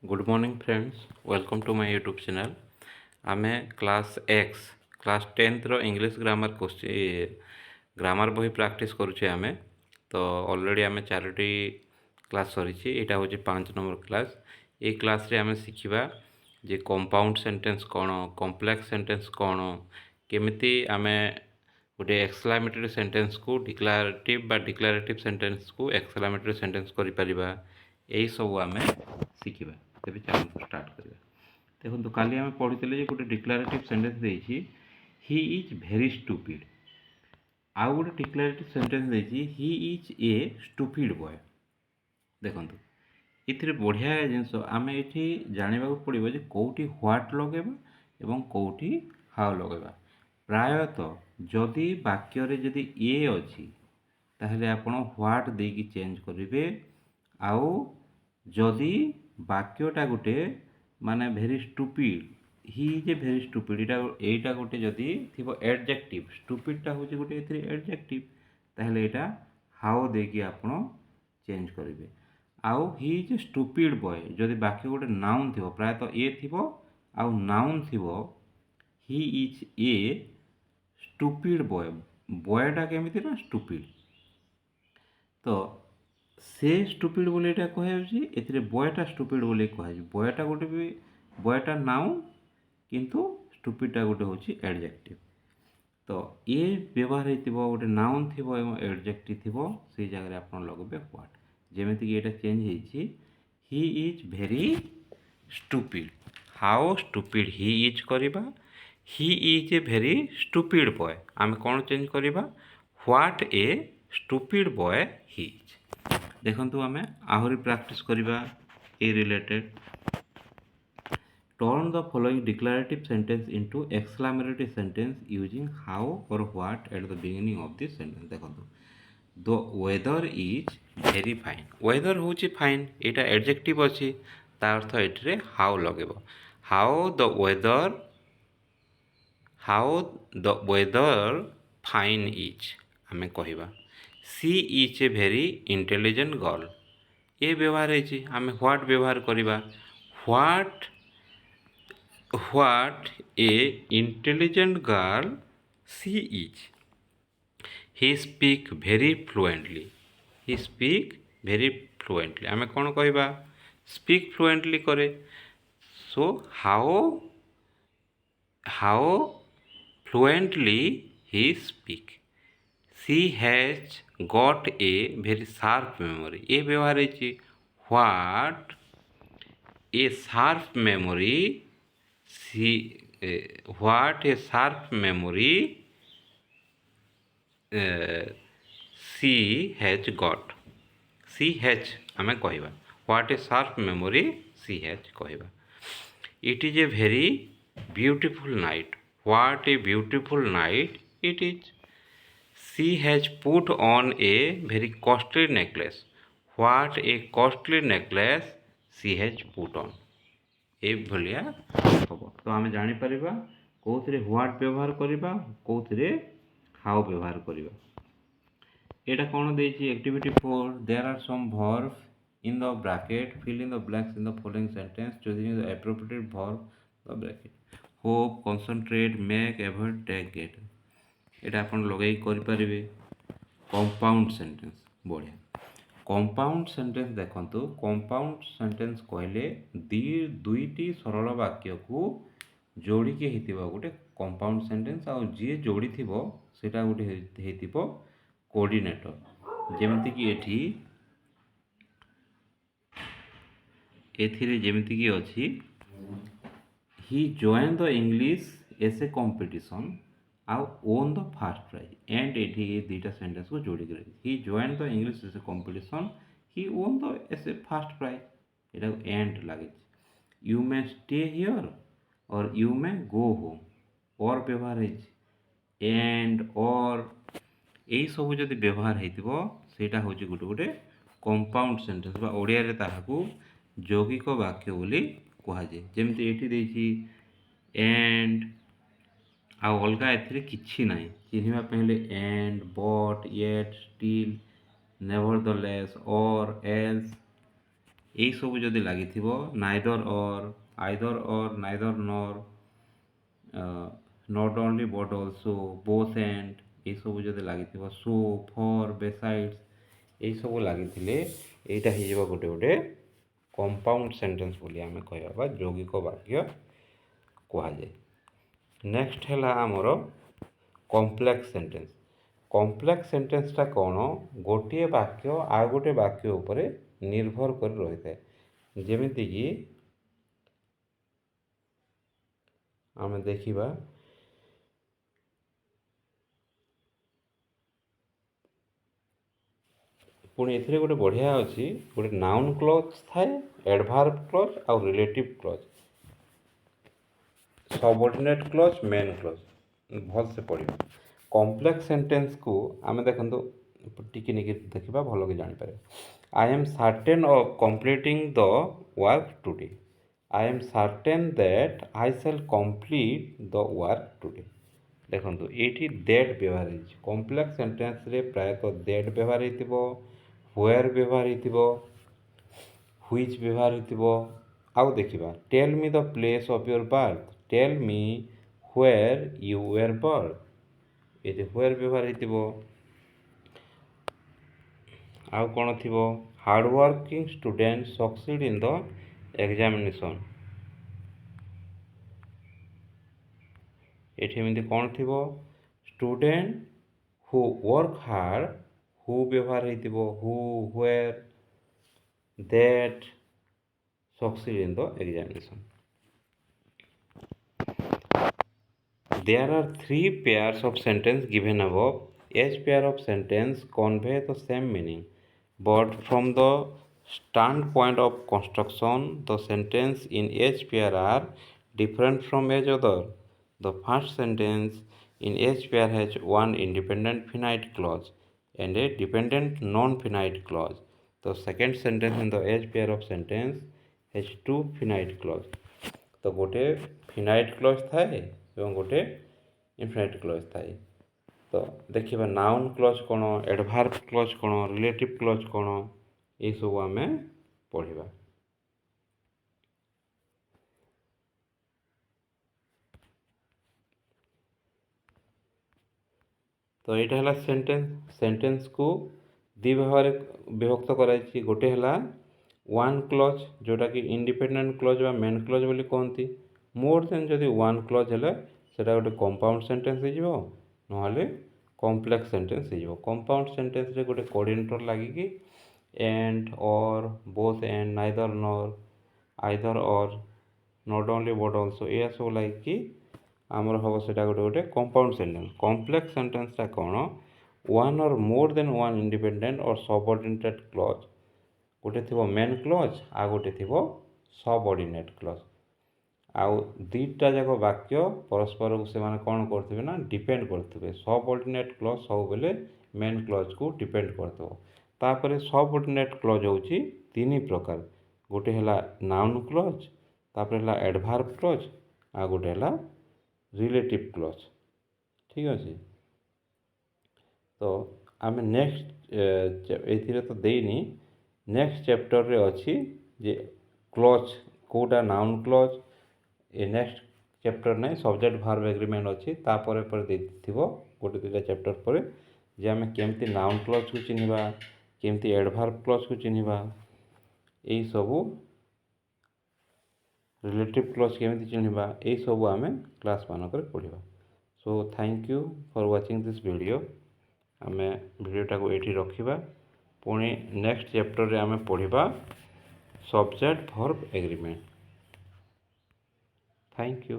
Good morning friends, welcome to my YouTube channel. आमे class X class 10th रो English grammar grammar बही practice करुचे आमे। तो ऑलरेडी आमे चारोटी क्लास सरीची, एटा होची 5 नंबर क्लास। ए क्लास रे आमे शिखिबा जे कंपाउंड सेंटेंस कोन, कॉम्प्लेक्स सेंटेंस कोन, केमिति आमे गोटे एक्सक्लेमेटरी सेंटेंस को डिक्लेरेटिव बा डिक्लेरेटिव सेंटेंस को एक्सक्लेमेटरी सेंटेंस करि परिबा, एई सब आमे शिखिबा। तेबे चलନ୍ତୁ स्टार्ट करिया। देखो काली आमे पढ़ितले जे गोटे डिक्लेरेटिव सेंटेंस देछि, ही इज भेरी स्टूपिड। आउ गोटे डिक्लेरेटिव सेंटेंस देछि, he is a stupid boy. देखंतु इथिरे बढ़िया जिनस आमे एठी जानिबाकू पड़िबो जे कोउठी व्हाट लगेबा एवं कोउठी हाउ लगेबा। प्रायतः जदि वाक्य रे जदि ए अछि ताहले आपण व्हाट देकी चेंज करिवे। आउ जदि वाक्यटा गोटे माने very stupid, he is a very stupid, एटा गोटे जदि थिबो एडजेक्टिव, स्टूपिडटा होची गोटे एथिरे एडजेक्टिव, ताहले एटा हाउ देकी आपण चेंज करिवे। आउ ही इज ए स्टूपिड बॉय जदि वाक्य गोटे नाउन थिबो, प्रायतः ए थिबो आउ नाउन थिबो, he is a stupid boy. बॉयटा केमिति ना स्टूपिड, तो से स्टूपिड बोले एटा कहे एथिरे बॉयटा स्टूपिड बोले कहे। बॉयटा गोटे भी बॉयटा नाउन किंतु स्टूपिडटा गोटे होची एडजेक्टिव। तो ये व्यवहार हेतिबो गोटे नाउन थिबो एवं एडजेक्टिव थिबो, से जगह रे आपण लगबे व्हाट। जेमिति कि एटा चेंज हेछि, he is very stupid. How stupid he is करिबा, he is a very stupid boy आमे कोन चेंज करिबा, what a stupid boy he is. देखंतु आमे आहुरी प्रैक्टिस करिबा ए related. Turn the following declarative sentence into exclamatory sentence using how or what at the beginning of this sentence. देखो, the weather is very fine। weather होची fine, एटा adjective अछि, ता अर्थ एठरे how लगेबो। how the weather fine is आमे कहिबा। she is a very intelligent girl। ए व्यवहार है, आमे what व्यवहार करिबा। what a intelligent girl she is। he speak very fluently। he speak very fluently आमे कौन कहिबा, speak fluently करे। so how fluently he speak। she has got a very sharp memory। ए व्यवहार है, what a sharp memory what a sharp memory she has got। she has आमे कहिबा, what a sharp memory she has कहिबा। it is a very beautiful night। what a beautiful night it is। she has put on a very costly necklace। what a costly necklace she has put on। ए भलिया हबो। तो आमे जानि परिबा कोथिरे what व्यवहार करिबा, कोथिरे how व्यवहार करिबा। एटा कोन देछि, activity 4, there are some verbs in the bracket, fill in the blanks in the following sentence choosing the appropriate verb the bracket। hope, concentrate, make, avoid, take, get। एटा आपण लगाई करि परिबे। कंपाउंड सेंटेंस बढ़िया। कंपाउंड सेंटेंस देखंतु, compound sentence कहले दुईटी सरल वाक्य को जोड़ी के हेतिबा गोटे कंपाउंड सेंटेंस। आ जे जोड़ी थिबो सेटा गोटे हेतिबो कोऑर्डिनेटर। जेमिति कि एथिरे जेमिति कि अछि, he join the English essay competition आउ won the first prize. And एठी ए दुईटा सेंटेंस को जोड़ी के he join the English essay competition, he won the essay first prize, एटा एंड लागे। यू मे स्टे हियर और यू मे गो होम, और व्यवहार है एंड और यही सब जदि व्यवहार हेतिबो सेटा होची गोटे गोटे कंपाउंड सेंटेंस बा ओडिया रे ताहाकू यौगिक वाक्य बोली कहा जाय। जेमिति एठी देछि एंड आ अलगा एथिरे किछि नाही, चिन्हिबा पहिले and, but, yet, still, nevertheless, or, else, ଏଇସବୁ ଯଦି ଲାଗିଥିବ neither or neither nor not only but also both and ଏଇସବୁ ଯଦି ଲାଗିଥିବ ସୋ ଫର୍ ବେସାଇଡ୍ସ ଏଇସବୁ ଲାଗିଥିଲେ ଏଇଟା ହେଇଯିବ ଗୋଟେ କମ୍ପାଉଣ୍ଡ ସେଣ୍ଟେନ୍ସ ବୋଲି ଆମେ କହିବା ବା ଯୌଗିକ ବାକ୍ୟ କୁହାଯାଏ। ନେକ୍ସଟ ହେଲା ଆମର କମ୍ପ୍ଲେକ୍ସ ସେଣ୍ଟେନ୍ସ। କମ୍ପ୍ଲେକ୍ସ ସେଣ୍ଟେନ୍ସଟା କ'ଣ? ଗୋଟିଏ ବାକ୍ୟ ଆଉ ଗୋଟେ ବାକ୍ୟ ଉପରେ ନିର୍ଭର କରି ରହିଥାଏ। ଯେମିତିକି ଆମେ ଦେଖିବା ପୁଣି ଏଥିରେ ଗୋଟେ ବଢ଼ିଆ ଅଛି, ଗୋଟେ ନାଉନ୍ କ୍ଲଜ୍ ଥାଏ, ଆଡ଼ଭାର୍ବ କ୍ଲଜ୍ ଆଉ relative clause, subordinate clause, main clause. ଭଲସେ ପଢ଼ିବା। କମ୍ପ୍ଲେକ୍ସ ସେଣ୍ଟେନ୍ସକୁ ଆମେ ଦେଖନ୍ତୁ ଟିକେ ନେଇକି ଦେଖିବା, ଭଲକି ଜାଣିପାରିବା। I am certain of completing the work today. I am certain that I shall complete the work today. ଦେଖନ୍ତୁ ଏଇଠି ଦ୍ୟାଟ୍ ବ୍ୟବହାର ହେଇଛି। କମ୍ପ୍ଲେକ୍ସ ସେଣ୍ଟେନ୍ସରେ ପ୍ରାୟତଃ ଦ୍ୟାଟ୍ ବ୍ୟବହାର ହେଇଥିବ, ହ୍ୱେର୍ ବ୍ୟବହାର ହେଇଥିବ, ହ୍ୱିଚ୍ ବ୍ୟବହାର ହେଇଥିବ। ଆଉ ଦେଖିବା tell me the place of your birth, tell me where you were birth, ଏଠି ହ୍ୱେର୍ ବ୍ୟବହାର ହେଇଥିବ। ଆଉ କ'ଣ ଥିବ? Hard working student succeed in the examination, ଏଠି ଏମିତି କ'ଣ ଥିବ? Student who work hard, who ବ୍ୟବହାର ହେଇଥିବ, who, where, that, succeed in the examination. There are three pairs of sentence given above. Each pair of sentence convey the same meaning, but from the standpoint of construction, the sentence in each pair are different from each other. The first sentence in each pair has one independent finite clause and a dependent non-finite clause. The second sentence in the each pair of sentence has two finite clause. तो गोटे finite clause थाए एवं गोटे infinite clause थाए। तो देखिए noun clause कौन, adverb clause कौन, रिलेटिव क्लज कौन, ये सब आम पढ़ा। तो यहाँ है सेंटेंस को दी भाव विभक्त कराई। गोटे है वन क्लज जोटा कि इंडिपेंडेंट क्लज बा मेन क्लज बोली कहती। मोर देन जदि वन क्लज है सेटा गोटे कंपाउंड सेंटेंस हो ना कॉम्प्लेक्स सेंटेंस हो। कंपाउंड सेंटेंस रे गोटे कोऑर्डिनेटर लगिकी एंड और both and neither nor either और नॉट ओनली बट ऑल्सो या सब लगिकी आमर हम सेटा गोटे गोटे कंपाउंड सेंटेंस। कॉम्प्लेक्स सेंटेंसटा कौन? वन और मोर देन वन इंडिपेंडेंट और सबऑर्डिनेटेड क्लज, गोटे थी मेन क्लज आ गोटे थी सबऑर्डिनेट क्लज। आउ दुईटा जाक वाक्य परस्पर को से कौन करेंगे ना डिपेंड करेंगे। सबऑर्डिनेट क्लज सब बेले मेन क्लज को डिपेंड करते। सबऑर्डिनेट क्लज हूँ तीन प्रकार, गोटे है नाउन क्लज, तापर है एडभार्ब क्लज, आ गोटे है रिलेटिव क्लज। ठीक अच्छे। तो आम नेक्स्ट ये तो देनी नेक्स्ट चैप्टर रे अच्छी जे क्लज कोटा नाउन क्लज ये नेक्स्ट चैप्टर नहीं सब्जेक्ट भार्ब एग्रीमेंट अच्छी तापर गोटे दुटा चैप्टर पर जे आम केमती नाउन क्लज को चिन्हवा, केमती एडभार्ब क्लज को चिन्हवा, यही सबू रिलेटिव क्लज केमती चिन्हवा, यही सबू आम क्लास मानक पढ़ा। So thank you for watching this video. आम वीडियोटा को ये रखा पुणी नेक्स्ट चैप्टर रे आम पढ़ा subject verb agreement. Thank you.